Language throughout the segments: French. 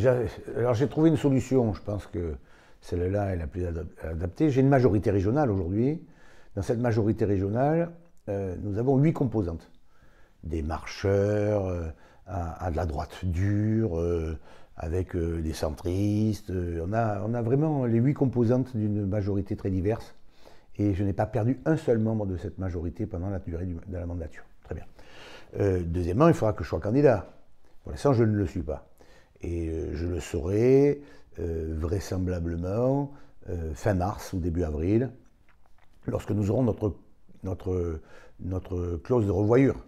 Alors j'ai trouvé une solution, je pense que celle-là est la plus adaptée. J'ai une majorité régionale aujourd'hui. Dans cette majorité régionale, nous avons 8 composantes. Des marcheurs, à de la droite dure, avec des centristes. On a vraiment les 8 composantes d'une majorité très diverse. Et je n'ai pas perdu un seul membre de cette majorité pendant la durée de la mandature. Très bien. Deuxièmement, il faudra que je sois candidat. Pour l'instant, je ne le suis pas. Et je le saurai vraisemblablement fin mars ou début avril, lorsque nous aurons notre clause de revoyure.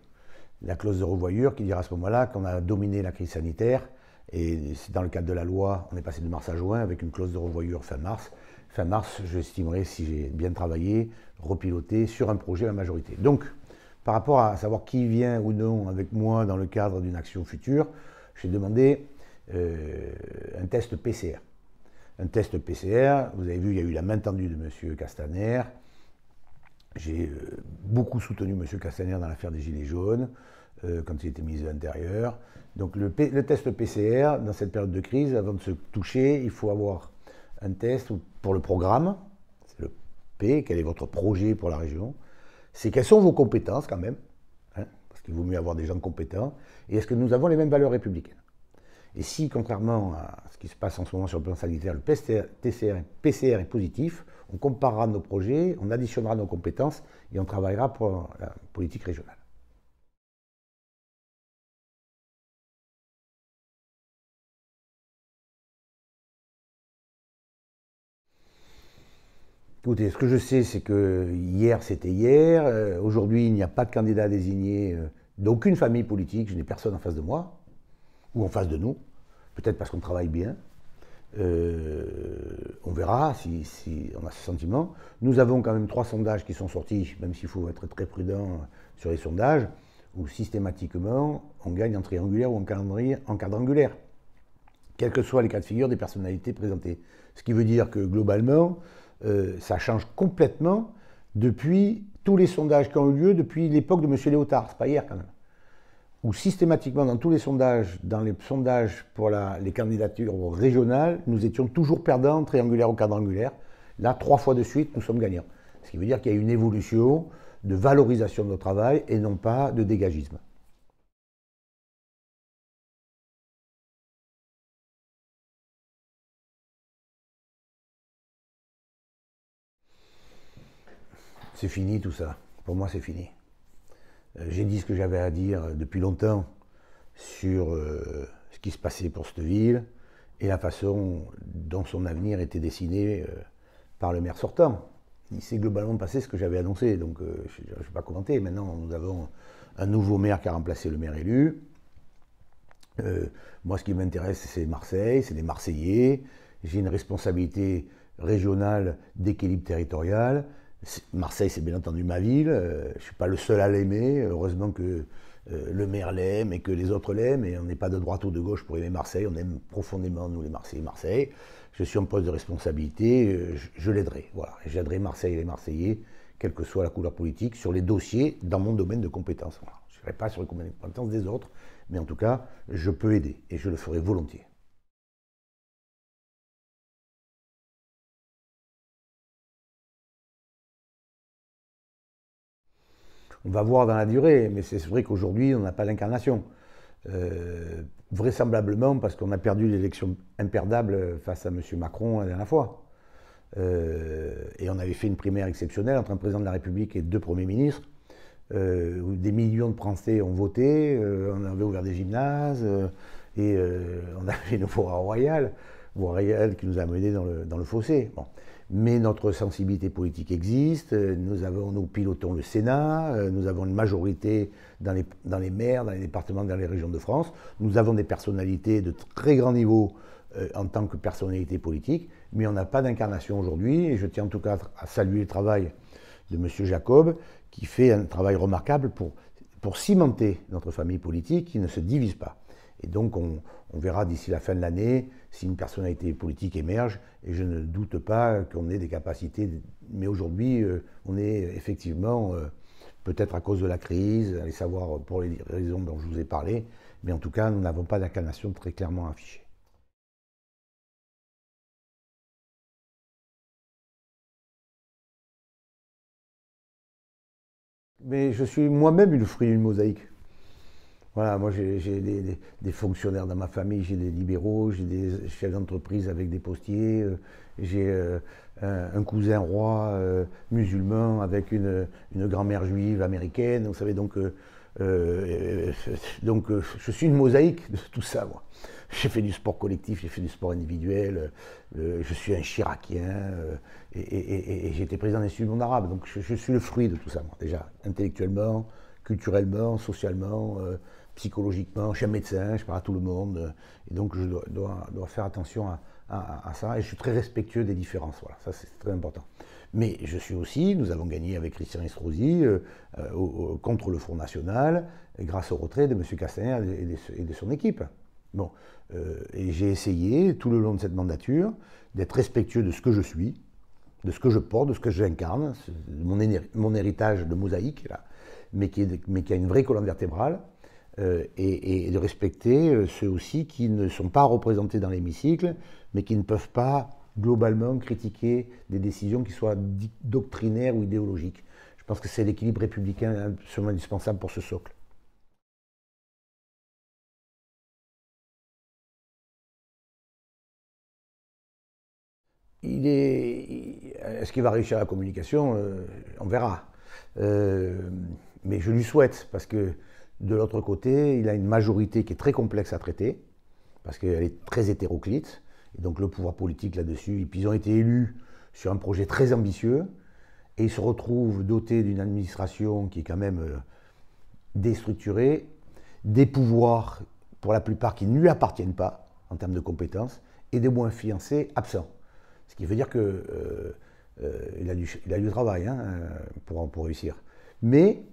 La clause de revoyure qui dira à ce moment-là qu'on a dominé la crise sanitaire, et c'est dans le cadre de la loi, on est passé de mars à juin avec une clause de revoyure fin mars. Fin mars, j'estimerai, si j'ai bien travaillé, repiloté sur un projet à la majorité. Donc, par rapport à savoir qui vient ou non avec moi dans le cadre d'une action future, j'ai demandé un test PCR. Un test PCR, vous avez vu, il y a eu la main tendue de M. Castaner. J'ai beaucoup soutenu M. Castaner dans l'affaire des Gilets jaunes, quand il était ministre de l'Intérieur. Donc le test PCR, dans cette période de crise, avant de se toucher, il faut avoir un test pour le programme, c'est le P, quel est votre projet pour la région, c'est quelles sont vos compétences quand même, hein, parce qu'il vaut mieux avoir des gens compétents, et est-ce que nous avons les mêmes valeurs républicaines. Et si, contrairement à ce qui se passe en ce moment sur le plan sanitaire, le PCR est positif, on comparera nos projets, on additionnera nos compétences et on travaillera pour la politique régionale. Écoutez, ce que je sais, c'est que hier, c'était hier. Aujourd'hui, il n'y a pas de candidat désigné d'aucune famille politique. Je n'ai personne en face de moi ou en face de nous. Peut-être parce qu'on travaille bien. On verra si on a ce sentiment. Nous avons quand même 3 sondages qui sont sortis, même s'il faut être très prudent sur les sondages, où systématiquement on gagne en triangulaire ou en quadrangulaire, quels que soient les cas de figure des personnalités présentées. Ce qui veut dire que globalement, ça change complètement depuis tous les sondages qui ont eu lieu depuis l'époque de M. Léotard, c'est pas hier quand même. Où systématiquement dans tous les sondages pour les candidatures régionales, nous étions toujours perdants, triangulaire ou quadrangulaire. Là, 3 fois de suite, nous sommes gagnants. Ce qui veut dire qu'il y a une évolution de valorisation de notre travail et non pas de dégagisme. C'est fini tout ça. Pour moi, c'est fini. J'ai dit ce que j'avais à dire depuis longtemps sur ce qui se passait pour cette ville et la façon dont son avenir était dessiné par le maire sortant. Il s'est globalement passé ce que j'avais annoncé, donc je ne vais pas commenter. Maintenant, nous avons un nouveau maire qui a remplacé le maire élu. Moi, ce qui m'intéresse, c'est Marseille, c'est les Marseillais. J'ai une responsabilité régionale d'équilibre territorial. Marseille, c'est bien entendu ma ville. Je ne suis pas le seul à l'aimer. Heureusement que le maire l'aime et que les autres l'aiment. Et on n'est pas de droite ou de gauche pour aimer Marseille. On aime profondément, nous, les Marseillais, Marseille. Je suis en poste de responsabilité. Je l'aiderai. Voilà. J'aiderai Marseille et les Marseillais, quelle que soit la couleur politique, sur les dossiers dans mon domaine de compétences. Voilà. Je ne serai pas sur les compétences des autres. Mais en tout cas, je peux aider. Et je le ferai volontiers. On va voir dans la durée, mais c'est vrai qu'aujourd'hui, on n'a pas d'incarnation. Vraisemblablement parce qu'on a perdu l'élection imperdable face à M. Macron la dernière fois. Et on avait fait une primaire exceptionnelle entre un président de la République et 2 premiers ministres, où des millions de Français ont voté, on avait ouvert des gymnases, et on avait une voie royale qui nous a menés dans le fossé. Bon. Mais notre sensibilité politique existe, nous pilotons le Sénat, nous avons une majorité dans les maires, dans les départements, dans les régions de France, nous avons des personnalités de très grand niveau en tant que personnalité politique, mais on n'a pas d'incarnation aujourd'hui, et je tiens en tout cas à saluer le travail de M. Jacob, qui fait un travail remarquable pour cimenter notre famille politique qui ne se divise pas. Et donc on verra d'ici la fin de l'année si une personnalité politique émerge, et je ne doute pas qu'on ait des capacités, mais aujourd'hui on est effectivement, peut-être à cause de la crise, allez savoir pour les raisons dont je vous ai parlé, mais en tout cas nous n'avons pas d'incarnation très clairement affichée. Mais je suis moi-même le fruit d'une mosaïque. Voilà, moi j'ai des fonctionnaires dans ma famille, j'ai des libéraux, j'ai des chefs d'entreprise avec des postiers, j'ai un cousin roi musulman avec une grand-mère juive américaine. Vous savez, je suis une mosaïque de tout ça, moi. J'ai fait du sport collectif, j'ai fait du sport individuel, je suis un Chiracien et j'ai été président des Institut du monde arabe. Donc je suis le fruit de tout ça, moi, déjà, intellectuellement, culturellement, socialement, psychologiquement. Je suis un médecin, je parle à tout le monde, et donc je dois faire attention à ça. Et je suis très respectueux des différences, voilà, ça c'est très important. Mais je suis aussi, nous avons gagné avec Christian Estrosi contre le Front National, grâce au retrait de M. Castaner et de son équipe. Bon, et j'ai essayé tout le long de cette mandature d'être respectueux de ce que je suis, de ce que je porte, de ce que j'incarne, mon héritage de mosaïque, là, mais qui a une vraie colonne vertébrale, et de respecter ceux aussi qui ne sont pas représentés dans l'hémicycle, mais qui ne peuvent pas globalement critiquer des décisions qui soient doctrinaires ou idéologiques. Je pense que c'est l'équilibre républicain absolument indispensable pour ce socle. Est-ce qu'il va réussir la communication? On verra. Mais je lui souhaite, parce que de l'autre côté, il a une majorité qui est très complexe à traiter, parce qu'elle est très hétéroclite, et donc le pouvoir politique là-dessus. Et puis ils ont été élus sur un projet très ambitieux, et ils se retrouvent dotés d'une administration qui est quand même déstructurée, des pouvoirs, pour la plupart, qui ne lui appartiennent pas en termes de compétences, et des moyens financiers absents. Ce qui veut dire qu'il a du travail hein, pour réussir. Mais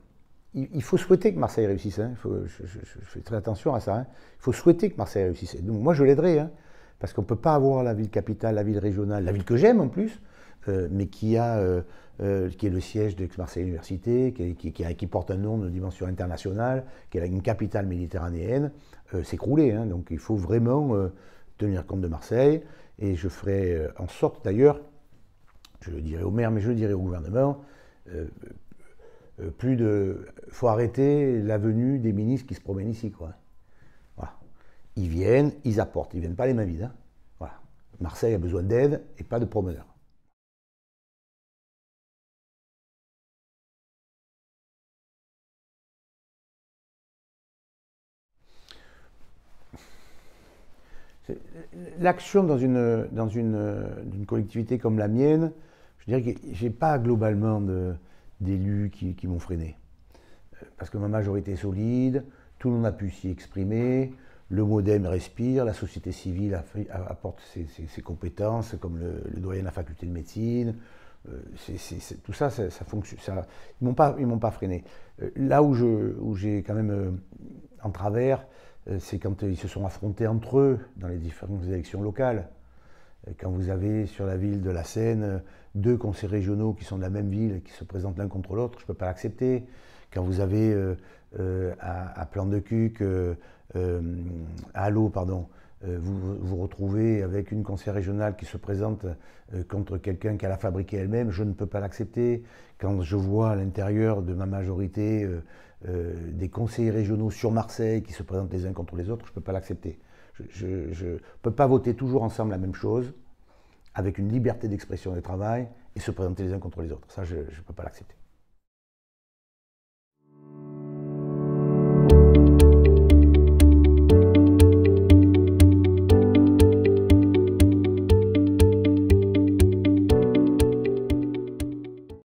il faut souhaiter que Marseille réussisse. Hein. Je fais très attention à ça. Hein. Il faut souhaiter que Marseille réussisse. Donc moi, je l'aiderai. Hein, parce qu'on ne peut pas avoir la ville capitale, la ville régionale, la ville que j'aime en plus, mais qui est le siège d'Aix-Marseille Université, qui porte un nom de dimension internationale, qui a une capitale méditerranéenne, s'écrouler. Hein. Donc il faut vraiment tenir compte de Marseille. Et je ferai en sorte d'ailleurs, je le dirai au maire, mais je le dirai au gouvernement, faut arrêter la venue des ministres qui se promènent ici. Quoi. Voilà. Ils viennent, ils apportent, ils ne viennent pas les mains vides. Hein. Voilà. Marseille a besoin d'aide et pas de promeneurs. L'action dans une collectivité comme la mienne, je dirais que je n'ai pas globalement d'élus qui m'ont freiné. Parce que ma majorité est solide, tout le monde a pu s'y exprimer, le MoDem respire, la société civile apporte ses compétences, comme le doyen de la faculté de médecine. Tout ça, ça fonctionne. Ils ne m'ont pas freiné. Là où j'ai quand même en travers, c'est quand ils se sont affrontés entre eux dans les différentes élections locales. Quand vous avez sur la ville de la Seine deux conseils régionaux qui sont de la même ville et qui se présentent l'un contre l'autre, je ne peux pas l'accepter. Quand vous avez à Plan de Cuques, à Allo, pardon, vous vous retrouvez avec une conseillère régionale qui se présente contre quelqu'un qui a fabriqué elle-même, je ne peux pas l'accepter. Quand je vois à l'intérieur de ma majorité des conseillers régionaux sur Marseille qui se présentent les uns contre les autres, je ne peux pas l'accepter. Je ne peux pas voter toujours ensemble la même chose, avec une liberté d'expression et de travail, et se présenter les uns contre les autres. Ça, je ne peux pas l'accepter.